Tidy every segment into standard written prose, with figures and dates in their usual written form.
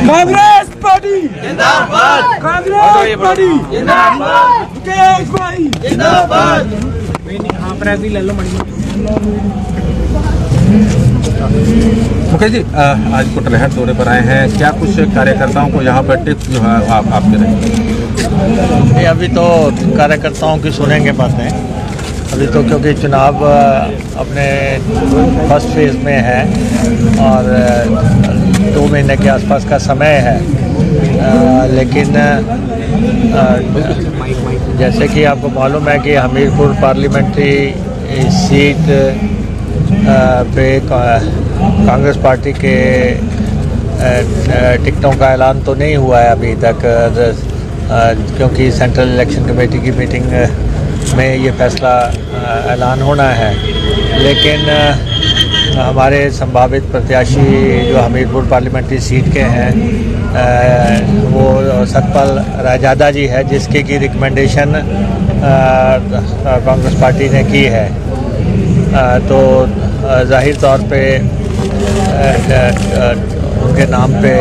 Congress party जिंदाबाद, Congress party जिंदाबाद, मुकेश भाई जिंदाबाद। मुकेश जी, आज कुटलहर दौरे पर आए हैं, क्या कुछ कार्यकर्ताओं को यहाँ पर टिप्स जो है आप दे रहे हैं? अभी तो कार्यकर्ताओं की सुनेंगे बातें, अभी तो क्योंकि चुनाव अपने फर्स्ट फेज में है और 2 महीने के आसपास का समय है, लेकिन जैसे कि आपको मालूम है कि हमीरपुर पार्लियामेंट्री सीट पे कांग्रेस पार्टी के टिकटों का ऐलान तो नहीं हुआ है अभी तक, क्योंकि सेंट्रल इलेक्शन कमेटी की मीटिंग में ये फैसला ऐलान होना है। लेकिन हमारे संभावित प्रत्याशी जो हमीरपुर पार्लियामेंट्री सीट के हैं वो सतपाल रायजादा जी है, जिसके की रिकमेंडेशन कांग्रेस पार्टी ने की है। तो जाहिर तौर पे उनके नाम पे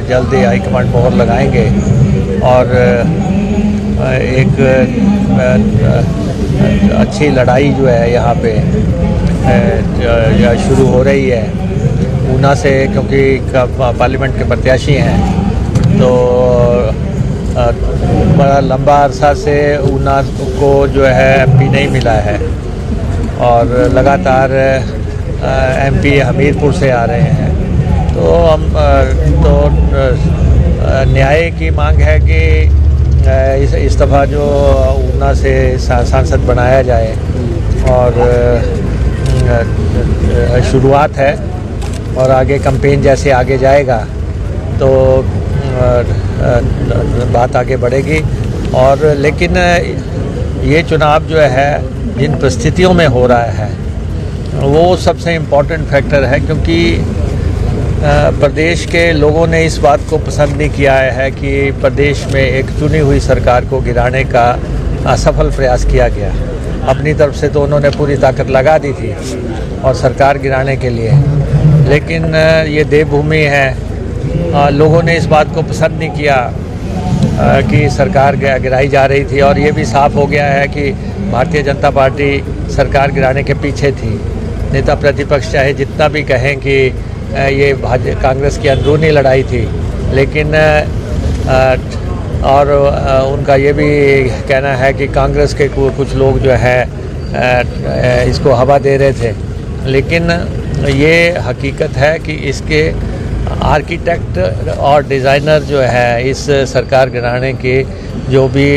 जल्दी हाईकमांड मोहर लगाएंगे और एक अच्छी लड़ाई जो है यहाँ पे शुरू हो रही है ऊना से, क्योंकि पार्लियामेंट के प्रत्याशी हैं। तो बड़ा लंबा अरसा से ऊना को जो है एमपी नहीं मिला है और लगातार एमपी हमीरपुर से आ रहे हैं। तो हम न्याय की मांग है कि इस दफ़ा जो ऊना से सांसद बनाया जाए और शुरुआत है और आगे कैंपेन जैसे आगे जाएगा तो बात आगे बढ़ेगी। और लेकिन ये चुनाव जो है जिन परिस्थितियों में हो रहा है वो सबसे इम्पोर्टेंट फैक्टर है, क्योंकि प्रदेश के लोगों ने इस बात को पसंद नहीं किया है कि प्रदेश में एक चुनी हुई सरकार को गिराने का असफल प्रयास किया गया। अपनी तरफ से तो उन्होंने पूरी ताकत लगा दी थी और सरकार गिराने के लिए, लेकिन ये देवभूमि है, लोगों ने इस बात को पसंद नहीं किया कि सरकार गिराई जा रही थी। और ये भी साफ हो गया है कि भारतीय जनता पार्टी सरकार गिराने के पीछे थी। नेता प्रतिपक्ष चाहे जितना भी कहें कि ये कांग्रेस की अंदरूनी लड़ाई थी, लेकिन और उनका ये भी कहना है कि कांग्रेस के कुछ लोग जो है इसको हवा दे रहे थे, लेकिन ये हकीकत है कि इसके आर्किटेक्ट और डिज़ाइनर जो है इस सरकार गिराने के जो भी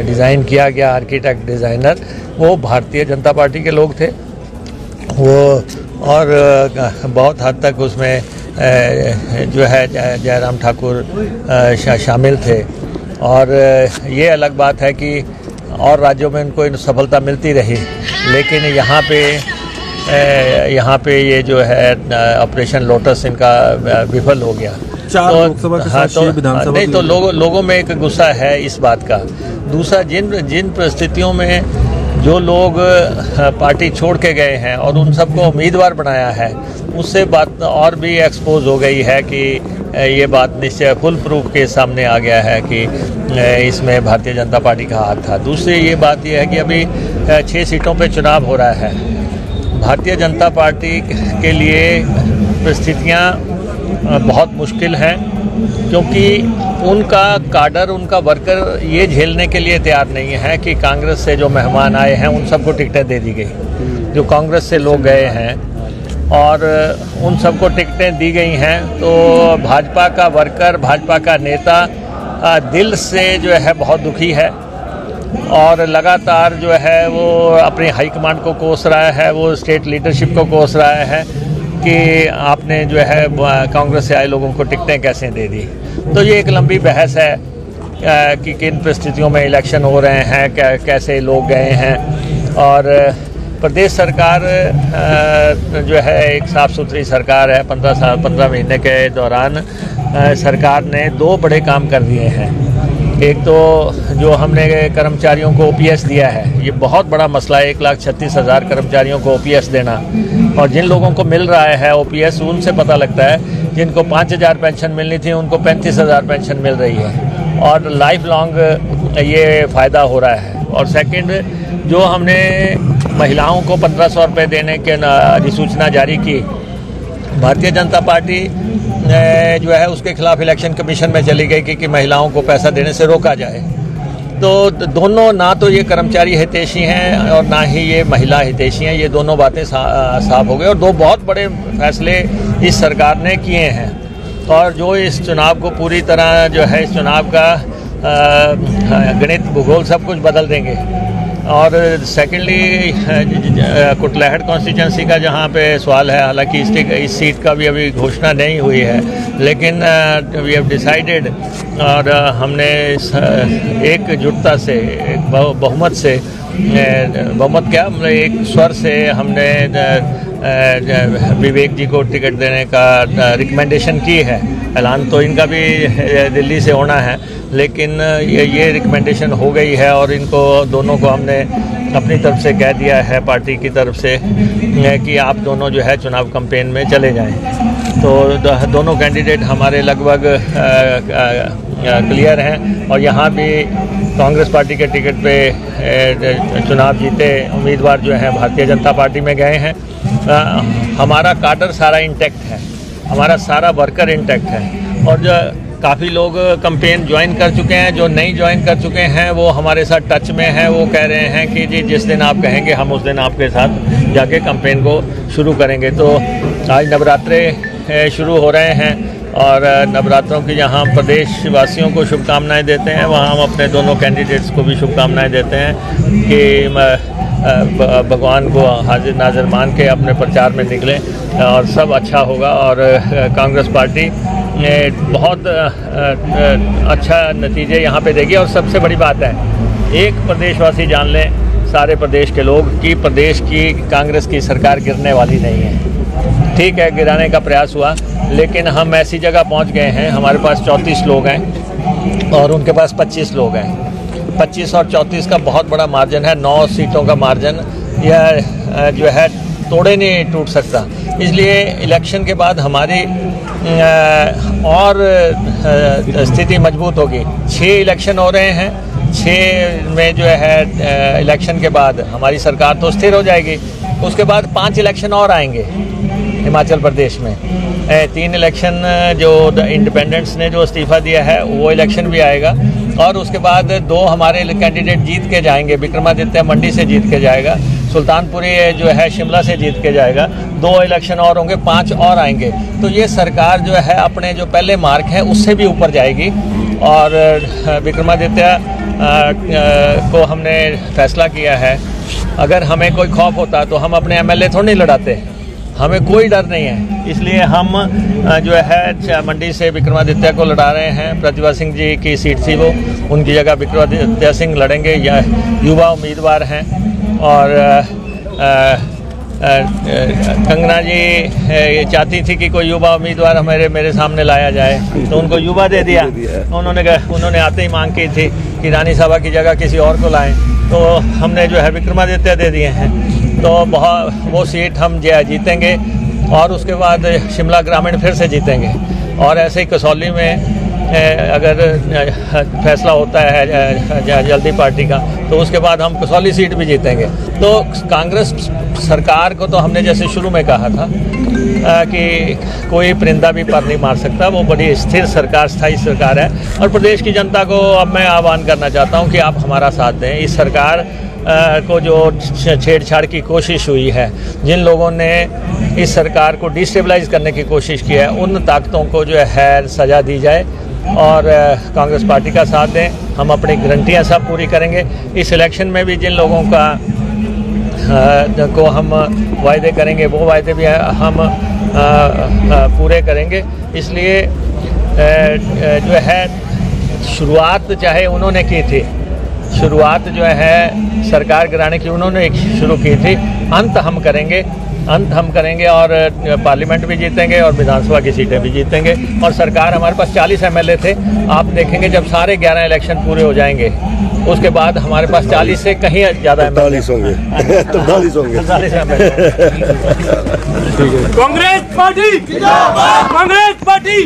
डिज़ाइन किया गया आर्किटेक्ट डिज़ाइनर, वो भारतीय जनता पार्टी के लोग थे वो, और बहुत हद तक उसमें जो है जयराम ठाकुर शामिल थे। और ये अलग बात है कि और राज्यों में उनको सफलता मिलती रही, लेकिन यहाँ पे ये जो है ऑपरेशन लोटस इनका विफल हो गया। नहीं तो लोगों में एक गुस्सा है इस बात का। दूसरा, जिन परिस्थितियों में जो लोग पार्टी छोड़ के गए हैं और उन सबको उम्मीदवार बनाया है, उससे बात और भी एक्सपोज हो गई है कि ये बात निश्चय फुल प्रूफ के सामने आ गया है कि इसमें भारतीय जनता पार्टी का हाथ था। दूसरी ये बात यह है कि अभी 6 सीटों पे चुनाव हो रहा है। भारतीय जनता पार्टी के लिए परिस्थितियाँ बहुत मुश्किल हैं, क्योंकि उनका काडर, उनका वर्कर ये झेलने के लिए तैयार नहीं है कि कांग्रेस से जो मेहमान आए हैं उन सबको टिकटें दे दी गई। जो कांग्रेस से लोग गए हैं और उन सबको टिकटें दी गई हैं, तो भाजपा का वर्कर, भाजपा का नेता दिल से जो है बहुत दुखी है और लगातार जो है वो अपनी हाईकमांड को कोस रहा है, वो स्टेट लीडरशिप को कोस रहा है कि आपने जो है कांग्रेस से आए लोगों को टिकटें कैसे दे दी। तो ये एक लंबी बहस है कि किन परिस्थितियों में इलेक्शन हो रहे हैं, कैसे लोग गए हैं। और प्रदेश सरकार जो है एक साफ़ सुथरी सरकार है। 15 महीने के दौरान सरकार ने 2 बड़े काम कर दिए हैं। एक तो जो हमने कर्मचारियों को ओपीएस दिया है, ये बहुत बड़ा मसला है। 1,36,000 कर्मचारियों को ओपीएस देना, और जिन लोगों को मिल रहा है ओपीएस उनसे पता लगता है जिनको 5,000 पेंशन मिलनी थी उनको 35,000 पेंशन मिल रही है, और लाइफ लॉन्ग ये फ़ायदा हो रहा है। और सेकंड, जो हमने महिलाओं को 1,500 रुपये देने के अधिसूचना जारी की, भारतीय जनता पार्टी जो है उसके खिलाफ इलेक्शन कमीशन में चली गई कि महिलाओं को पैसा देने से रोका जाए। तो दोनों, ना तो ये कर्मचारी हितैषी हैं और ना ही ये महिला हितैषी हैं, ये दोनों बातें साफ हो गई। और दो बहुत बड़े फैसले इस सरकार ने किए हैं, और जो इस चुनाव को पूरी तरह जो है इस चुनाव का गणित भूगोल सब कुछ बदल देंगे। और सेकेंडली, कुटलैहड़ कॉन्स्टिट्यूंसी का जहाँ पे सवाल है, हालांकि इस सीट का भी अभी घोषणा नहीं हुई है, लेकिन वी हैव डिसाइडेड, और हमने एकजुटता से, बहुमत से, बहुमत क्या, एक स्वर से हमने विवेक जी को टिकट देने का रिकमेंडेशन की है। ऐलान तो इनका भी दिल्ली से होना है, लेकिन ये रिकमेंडेशन हो गई है, और इनको दोनों को हमने अपनी तरफ से कह दिया है, पार्टी की तरफ से, कि आप दोनों जो है चुनाव कैंपेन में चले जाएं। तो दोनों कैंडिडेट हमारे लगभग क्लियर हैं, और यहाँ भी कांग्रेस पार्टी के टिकट पे चुनाव जीते उम्मीदवार जो हैं भारतीय जनता पार्टी में गए हैं। हमारा काडर सारा इंटैक्ट है, हमारा सारा वर्कर इंटैक्ट है, और जो काफ़ी लोग कैंपेन ज्वाइन कर चुके हैं, जो नहीं ज्वाइन कर चुके हैं वो हमारे साथ टच में हैं। वो कह रहे हैं कि जी जिस दिन आप कहेंगे हम उस दिन आपके साथ जाके कैंपेन को शुरू करेंगे। तो आज नवरात्रे शुरू हो रहे हैं, और नवरात्रों की जहां प्रदेशवासियों को शुभकामनाएं देते हैं, वहां हम अपने दोनों कैंडिडेट्स को भी शुभकामनाएं देते हैं कि भगवान को हाजिर नाजिर मान के अपने प्रचार में निकलें, और सब अच्छा होगा। और कांग्रेस पार्टी बहुत अच्छा नतीजे यहाँ पे देगी। और सबसे बड़ी बात है, एक प्रदेशवासी जान लें, सारे प्रदेश के लोग, कि प्रदेश की कांग्रेस की सरकार गिरने वाली नहीं है। ठीक है, गिराने का प्रयास हुआ, लेकिन हम ऐसी जगह पहुँच गए हैं, हमारे पास 34 लोग हैं और उनके पास 25 लोग हैं। 25 और 34 का बहुत बड़ा मार्जिन है, 9 सीटों का मार्जिन, यह जो है तोड़े नहीं टूट सकता। इसलिए इलेक्शन के बाद हमारी और स्थिति मजबूत होगी। 6 इलेक्शन हो रहे हैं, 6 में जो है इलेक्शन के बाद हमारी सरकार तो स्थिर हो जाएगी। उसके बाद 5 इलेक्शन और आएंगे हिमाचल प्रदेश में। 3 इलेक्शन जो इंडिपेंडेंट्स ने जो इस्तीफ़ा दिया है वो इलेक्शन भी आएगा, और उसके बाद 2 हमारे कैंडिडेट जीत के जाएंगे। विक्रमादित्य मंडी से जीत के जाएगा, सुल्तानपुरी जो है शिमला से जीत के जाएगा। 2 इलेक्शन और होंगे, 5 और आएंगे। तो ये सरकार जो है अपने जो पहले मार्क है उससे भी ऊपर जाएगी। और विक्रमादित्य को हमने फैसला किया है, अगर हमें कोई खौफ होता तो हम अपने एमएलए थोड़ी नहीं लड़ाते, हमें कोई डर नहीं है। इसलिए हम जो है मंडी से विक्रमादित्य को लड़ा रहे हैं। प्रतिभा सिंह जी की सीट थी वो, उनकी जगह विक्रमादित्य सिंह लड़ेंगे। यह युवा उम्मीदवार हैं, और कंगना जी चाहती थी कि कोई युवा उम्मीदवार मेरे सामने लाया जाए, तो उनको युवा दे दिया। उन्होंने आते ही मांग की थी कि रानी साहबा की जगह किसी और को लाएं, तो हमने जो है विक्रमादित्य दे दिए हैं। तो वो सीट हम जीतेंगे, और उसके बाद शिमला ग्रामीण फिर से जीतेंगे। और ऐसे ही कसौली में अगर फैसला होता है जल्दी पार्टी का, तो उसके बाद हम कसौली सीट भी जीतेंगे। तो कांग्रेस सरकार को तो हमने जैसे शुरू में कहा था कि कोई परिंदा भी पर नहीं मार सकता, वो बड़ी स्थिर सरकार, स्थायी सरकार है। और प्रदेश की जनता को अब मैं आह्वान करना चाहता हूं कि आप हमारा साथ दें। इस सरकार को जो छेड़छाड़ की कोशिश हुई है, जिन लोगों ने इस सरकार को डिस्टेबलाइज करने की कोशिश की है, उन ताकतों को जो है सज़ा दी जाए, और कांग्रेस पार्टी का साथ दें। हम अपनी गारंटियाँ सब पूरी करेंगे। इस इलेक्शन में भी जिन लोगों को हम वायदे करेंगे, वो वायदे भी हम पूरे करेंगे। इसलिए जो है शुरुआत चाहे उन्होंने की थी, शुरुआत जो है सरकार गिराने की उन्होंने शुरू की थी, अंत हम करेंगे। अंत हम करेंगे और पार्लियामेंट भी जीतेंगे और विधानसभा की सीटें भी जीतेंगे। और सरकार, हमारे पास 40 MLA थे, आप देखेंगे जब सारे 11 इलेक्शन पूरे हो जाएंगे उसके बाद हमारे पास 40 से कहीं ज़्यादा 43 होंगे 43 होंगे। कांग्रेस पार्टी जिंदाबाद, कांग्रेस पार्टी।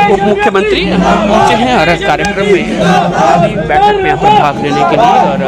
उप मुख्यमंत्री पहुंचे हैं और कार्यक्रम में बैठक में यहाँ पर भाग लेने के लिए और